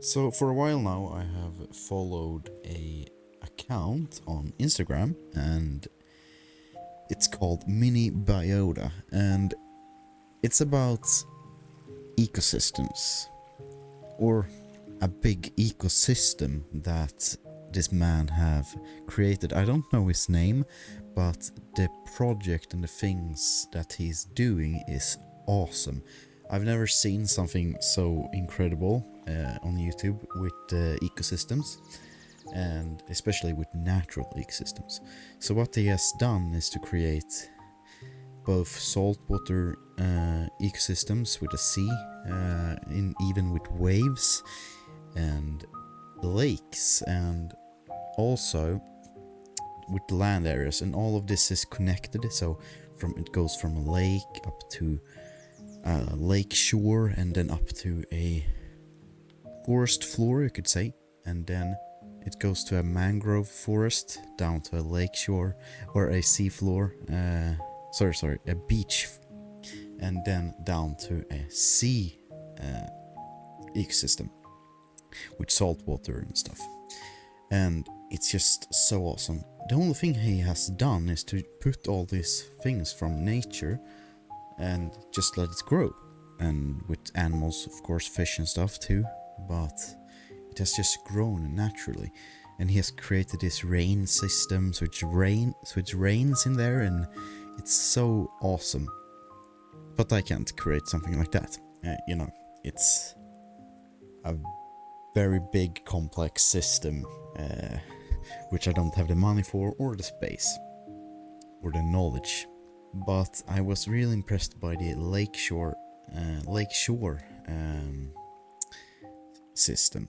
So for a while now I have followed a account on Instagram and it's called Mini Biota and it's about ecosystems or a big ecosystem that this man have created. I don't know his name, but the project and the things that he's doing is awesome. I've never seen something so incredible on YouTube with ecosystems, and especially with natural ecosystems. So what he has done is to create both saltwater ecosystems with the sea, even with waves and lakes, and also with the land areas, and all of this is connected. So it goes from a lake up to a lake shore, and then up to a forest floor, you could say, and then it goes to a mangrove forest, down to a lake shore or a sea floor, a beach, and then down to a sea ecosystem with salt water and stuff. And it's just so awesome. The only thing he has done is to put all these things from nature and just let it grow. And with animals, of course, fish and stuff too, but it has just grown naturally. And he has created this rain system, so it rains in there, and it's so awesome. But I can't create something like that. It's a very big, complex system, which I don't have the money for, or the space, or the knowledge. But I was really impressed by the lakeshore system,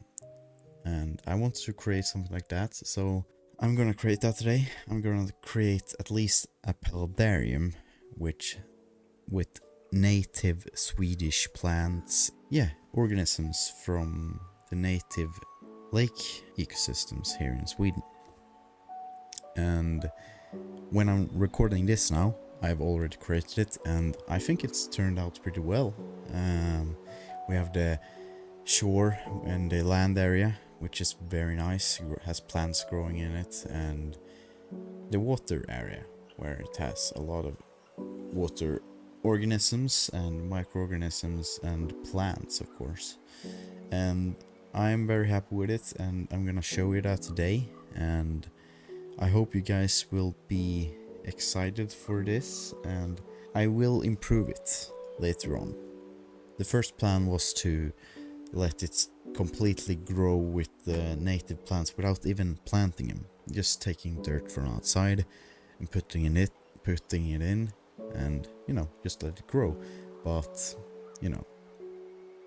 and I wanted to create something like that. So I'm gonna create that today. I'm gonna create at least a paludarium, with native Swedish plants, organisms from the native lake ecosystems here in Sweden. And when I'm recording this now, I've already created it, and I think it's turned out pretty well. We have the shore and the land area, which is very nice. It has plants growing in it, and the water area, where it has a lot of water organisms and microorganisms and plants, of course. And I'm very happy with it, and I'm gonna show you that today, and I hope you guys will be excited for this, and I will improve it later on. The first plan was to let it completely grow with the native plants without even planting them, just taking dirt from outside and putting it in, and just let it grow. But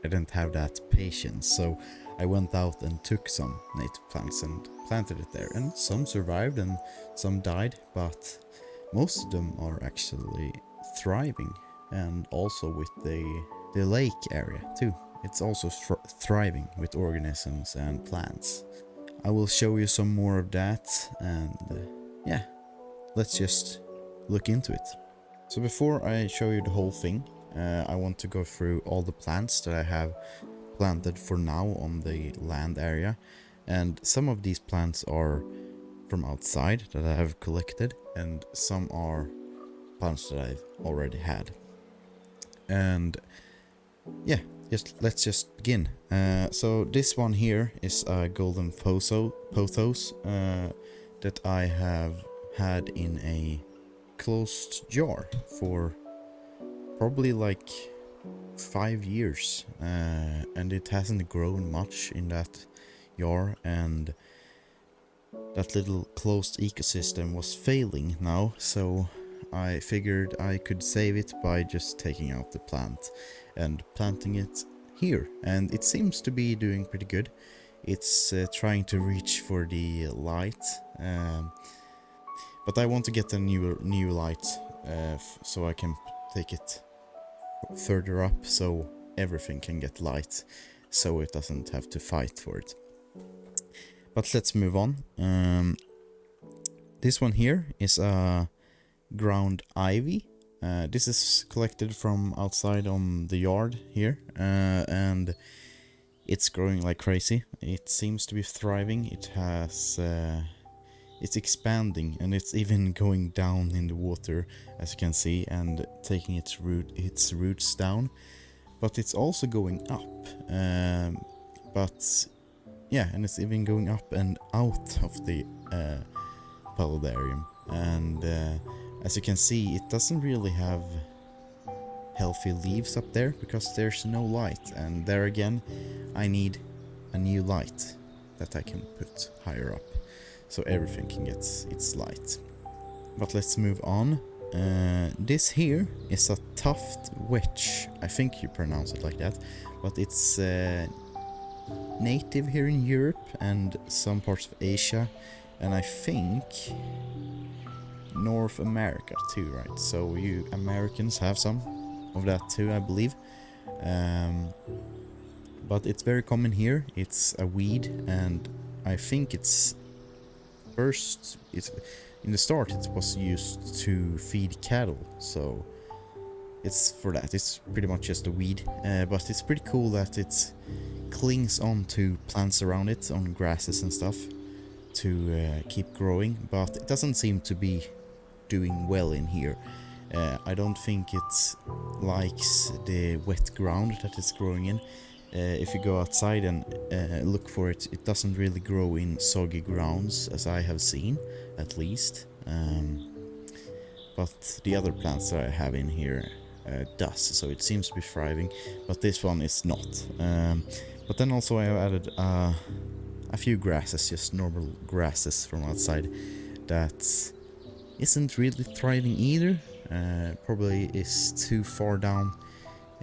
I didn't have that patience, so I went out and took some native plants and planted it there, and some survived and some died, but most of them are actually thriving. And also with the lake area too, it's also thriving with organisms and plants. I will show you some more of that, and let's just look into it. So before I show you the whole thing, I want to go through all the plants that I have planted for now on the land area. And some of these plants are from outside that I have collected, and some are plants that I've already had. And let's just begin. So this one here is a golden pothos that I have had in a closed jar for probably like 5 years, and it hasn't grown much in that jar, and that little closed ecosystem was failing now, so I figured I could save it by just taking out the plant and planting it here, and it seems to be doing pretty good. It's trying to reach for the light, but I want to get a new light so I can take it further up so everything can get light, so it doesn't have to fight for it. But let's move on. This one here is a ground ivy. This is collected from outside on the yard here, and it's growing like crazy. It seems to be thriving. It has it's expanding, and it's even going down in the water, as you can see, and taking its roots down. But it's also going up. But yeah, and it's even going up and out of the Paludarium. And as you can see, it doesn't really have healthy leaves up there because there's no light. And there again, I need a new light that I can put higher up, so everything can get its light. But let's move on. This here is a tuft witch. I think you pronounce it like that, but it's native here in Europe and some parts of Asia, and I think North America too, right? So you Americans have some of that too, I believe. But it's very common here. It's a weed, and I think it's in the start it was used to feed cattle, so it's for that. It's pretty much just a weed, but it's pretty cool that it clings on to plants around it, on grasses and stuff, to keep growing, but it doesn't seem to be doing well in here. I don't think it likes the wet ground that it's growing in. If you go outside and look for it, it doesn't really grow in soggy grounds, as I have seen, at least. But the other plants that I have in here does, so it seems to be thriving, but this one is not. But then also I have added a few grasses, just normal grasses from outside, that isn't really thriving either. Probably is too far down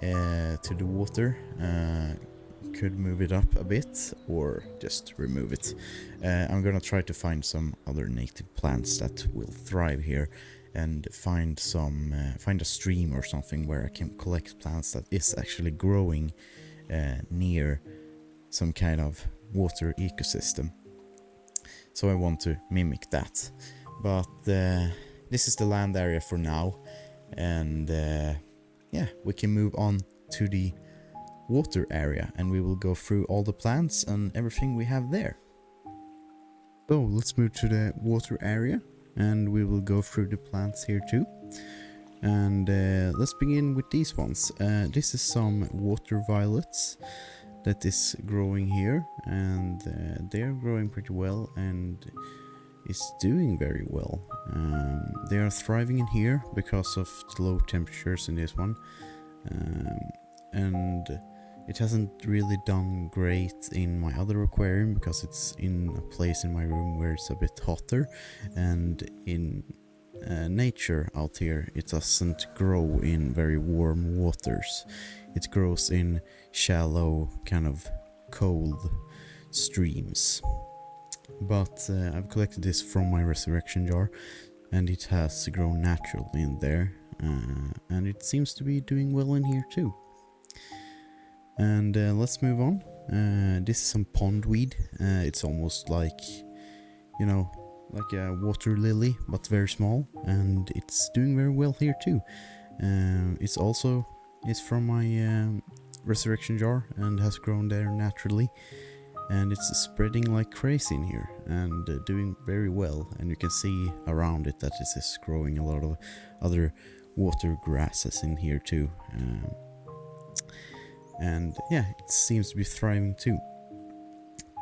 to the water. Could move it up a bit or just remove it. I'm gonna try to find some other native plants that will thrive here, and find a stream or something where I can collect plants that is actually growing near some kind of water ecosystem. So I want to mimic that. But this is the land area for now, and yeah, we can move on to the water area, and we will go through all the plants and everything we have there. So let's move to the water area, and we will go through the plants here too. And let's begin with these ones. This is some water violets that is growing here, and they are growing pretty well and is doing very well. They are thriving in here because of the low temperatures in this one, and it hasn't really done great in my other aquarium because it's in a place in my room where it's a bit hotter, and in nature out here it doesn't grow in very warm waters. It grows in shallow, kind of cold streams. But I've collected this from my resurrection jar, and it has grown naturally in there, and it seems to be doing well in here too. And let's move on. This is some pondweed. It's almost like, you know, like a water lily, but very small, and it's doing very well here too. It's from my resurrection jar and has grown there naturally, and it's spreading like crazy in here and doing very well. And you can see around it that it is growing a lot of other water grasses in here too. And yeah, it seems to be thriving too.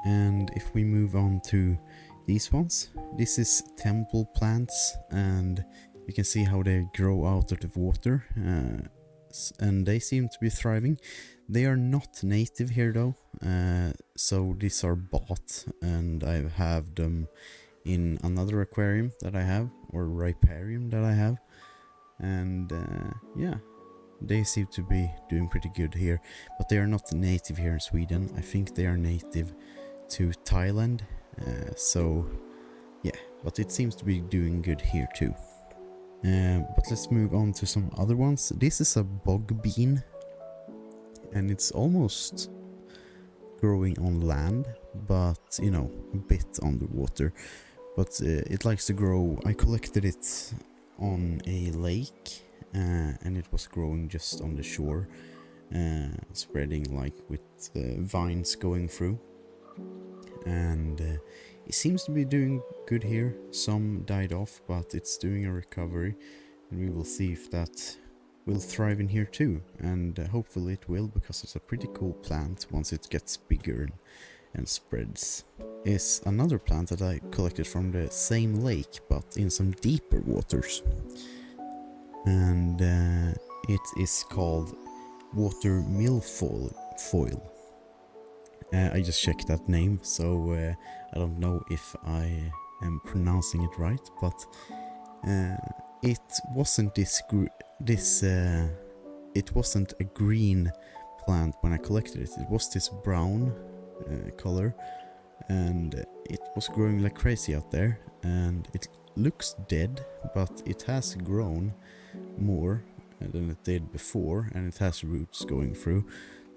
And if we move on to these ones, this is temple plants, and you can see how they grow out of the water, and they seem to be thriving. They are not native here though, so these are bought, and I have them in another aquarium that I have, or riparium that I have, and yeah, they seem to be doing pretty good here, but they are not native here in Sweden. I think they are native to Thailand, so yeah, but it seems to be doing good here too. But let's move on to some other ones. This is a bog bean, and it's almost growing on land, but you know, a bit underwater. But it likes to grow. I collected it on a lake, and it was growing just on the shore, spreading like with vines going through. And it seems to be doing good here. Some died off, but it's doing a recovery, and we will see if that will thrive in here too. And hopefully it will, because it's a pretty cool plant once it gets bigger and spreads. Is another plant that I collected from the same lake, but in some deeper waters. And it is called water milfoil. I just checked that name, so I don't know if I am pronouncing it right, but it wasn't it wasn't a green plant when I collected it. It was this brown color, and it was growing like crazy out there, and it looks dead, but it has grown more than it did before, and it has roots going through.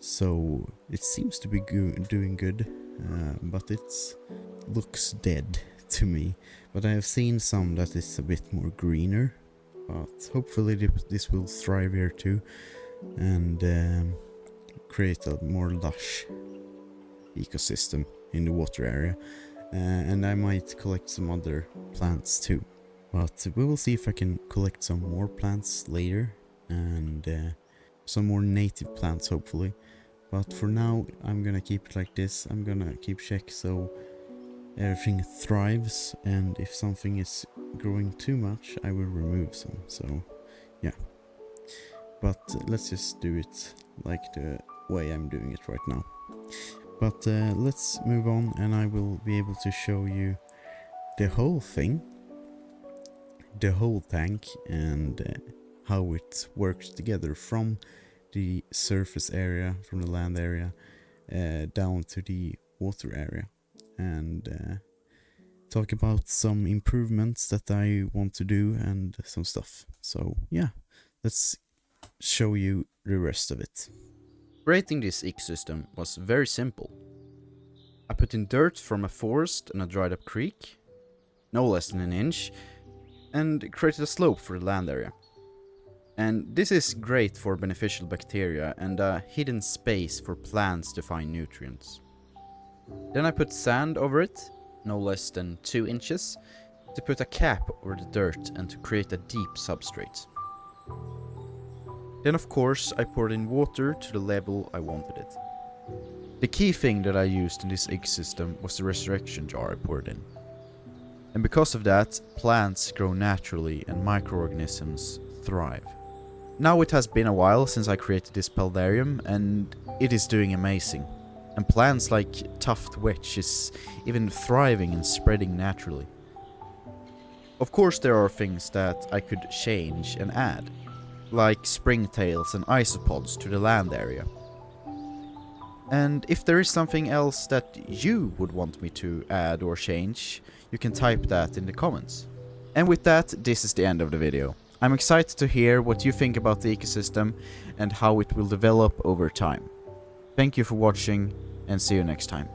So it seems to be doing good, but it looks dead to me. But I have seen some that is a bit more greener, but hopefully this will thrive here too, and create a more lush ecosystem in the water area. And I might collect some other plants too. But we will see if I can collect some more plants later, and some more native plants hopefully. But for now I'm gonna keep it like this. I'm gonna keep check so everything thrives, and if something is growing too much I will remove some. So yeah, but let's just do it like the way I'm doing it right now. But let's move on, and I will be able to show you the whole thing, the whole tank, and how it works together from the surface area, from the land area, down to the water area, and talk about some improvements that I want to do and some stuff. So yeah, let's show you the rest of it. Creating this ecosystem was very simple. I put in dirt from a forest and a dried up creek, no less than an inch, and created a slope for the land area. And this is great for beneficial bacteria and a hidden space for plants to find nutrients. Then I put sand over it, no less than 2 inches, to put a cap over the dirt and to create a deep substrate. Then of course I poured in water to the level I wanted it. The key thing that I used in this ecosystem was the resurrection jar I poured in. And because of that, plants grow naturally and microorganisms thrive. Now it has been a while since I created this Paludarium, and it is doing amazing. And plants like tuft wedge is even thriving and spreading naturally. Of course there are things that I could change and add, like springtails and isopods to the land area. And if there is something else that you would want me to add or change, you can type that in the comments. And with that, this is the end of the video. I'm excited to hear what you think about the ecosystem and how it will develop over time. Thank you for watching, and see you next time.